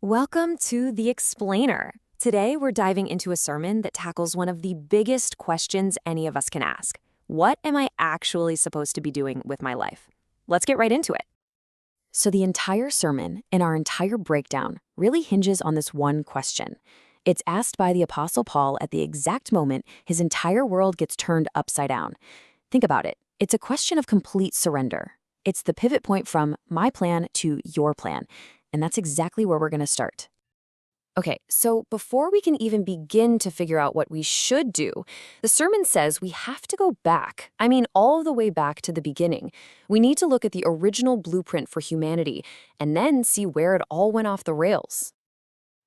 Welcome to The Explainer. Today, we're diving into a sermon that tackles one of the biggest questions any of us can ask. What am I actually supposed to be doing with my life? Let's get right into it. So the entire sermon and our entire breakdown really hinges on this one question. It's asked by the Apostle Paul at the exact moment his entire world gets turned upside down. Think about it. It's a question of complete surrender. It's the pivot point from my plan to your plan. And that's exactly where we're going to start. Okay, so before we can even begin to figure out what we should do, the sermon says we have to go back. I mean, all the way back to the beginning. We need to look at the original blueprint for humanity and then see where it all went off the rails.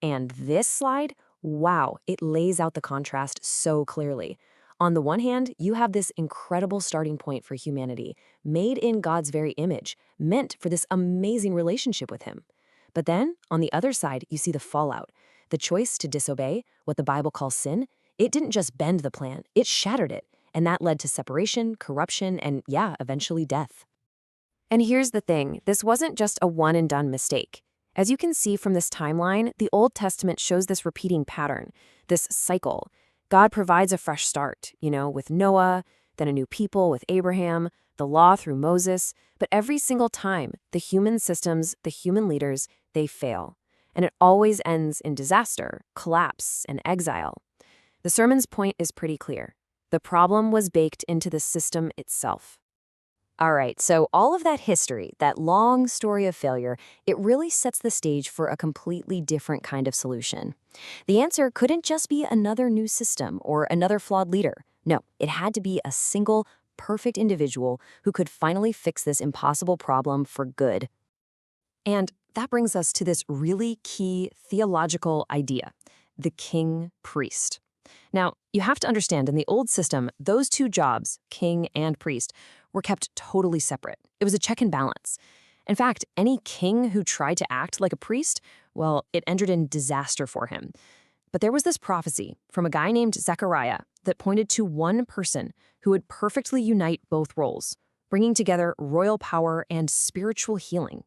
And this slide, wow, it lays out the contrast so clearly. On the one hand, you have this incredible starting point for humanity, made in God's very image, meant for this amazing relationship with Him. But then, on the other side, you see the fallout. The choice to disobey, what the Bible calls sin, it didn't just bend the plan, it shattered it. And that led to separation, corruption, and eventually death. And here's the thing, this wasn't just a one-and-done mistake. As you can see from this timeline, the Old Testament shows this repeating pattern, this cycle. God provides a fresh start, with Noah, then a new people with Abraham, the law through Moses, but every single time, the human systems, the human leaders, they fail. And it always ends in disaster, collapse, and exile. The sermon's point is pretty clear. The problem was baked into the system itself. All right, so all of that history, that long story of failure, it really sets the stage for a completely different kind of solution. The answer couldn't just be another new system or another flawed leader. No, it had to be a single, perfect individual who could finally fix this impossible problem for good. And that brings us to this really key theological idea, the king-priest. Now, you have to understand, in the old system, those two jobs, king and priest, were kept totally separate. It was a check and balance. In fact, any king who tried to act like a priest, well, it entered in disaster for him. But there was this prophecy from a guy named Zechariah that pointed to one person who would perfectly unite both roles, bringing together royal power and spiritual healing.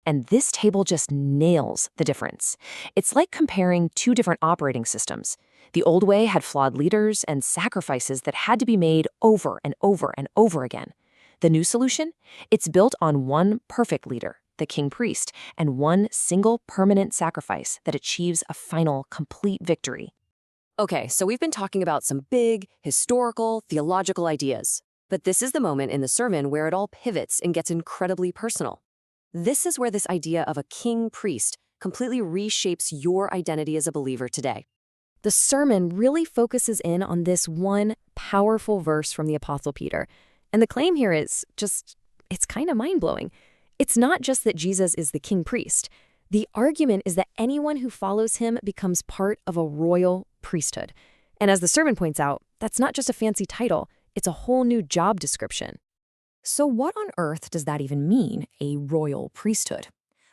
And this table just nails the difference. It's like comparing two different operating systems. The old way had flawed leaders and sacrifices that had to be made over and over and over again. The new solution? It's built on one perfect leader, the king-priest, and one single permanent sacrifice that achieves a final, complete victory. Okay, so we've been talking about some big, historical, theological ideas. But this is the moment in the sermon where it all pivots and gets incredibly personal. This is where this idea of a king-priest completely reshapes your identity as a believer today. The sermon really focuses in on this one powerful verse from the Apostle Peter. And the claim here is it's kind of mind-blowing. It's not just that Jesus is the king-priest. The argument is that anyone who follows him becomes part of a royal priesthood. And as the sermon points out, that's not just a fancy title, it's a whole new job description. So what on earth does that even mean, a royal priesthood?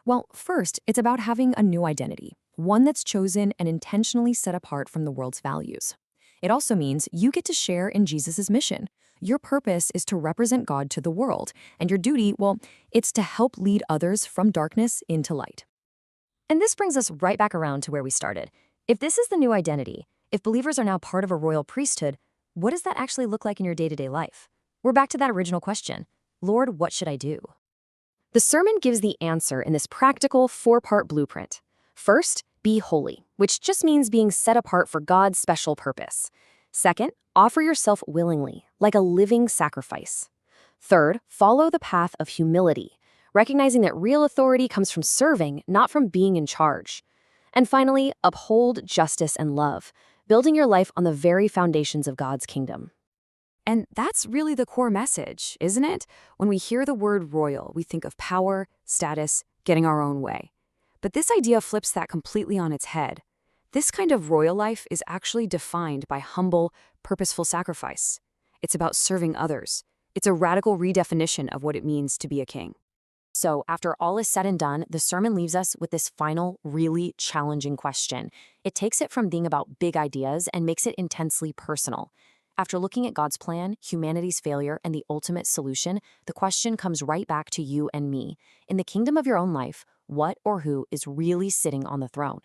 Well, first, it's about having a new identity, one that's chosen and intentionally set apart from the world's values. It also means you get to share in Jesus' mission. Your purpose is to represent God to the world, and your duty, well, it's to help lead others from darkness into light. And this brings us right back around to where we started. If this is the new identity, if believers are now part of a royal priesthood, what does that actually look like in your day-to-day life? We're back to that original question. Lord, what should I do? The sermon gives the answer in this practical 4-part blueprint. First, be holy, which just means being set apart for God's special purpose. Second, offer yourself willingly, like a living sacrifice. Third, follow the path of humility, recognizing that real authority comes from serving, not from being in charge. And finally, uphold justice and love, building your life on the very foundations of God's kingdom. And that's really the core message, isn't it? When we hear the word royal, we think of power, status, getting our own way. But this idea flips that completely on its head. This kind of royal life is actually defined by humble, purposeful sacrifice. It's about serving others. It's a radical redefinition of what it means to be a king. So after all is said and done, the sermon leaves us with this final, really challenging question. It takes it from being about big ideas and makes it intensely personal. After looking at God's plan, humanity's failure, and the ultimate solution, the question comes right back to you and me. In the kingdom of your own life, what or who is really sitting on the throne.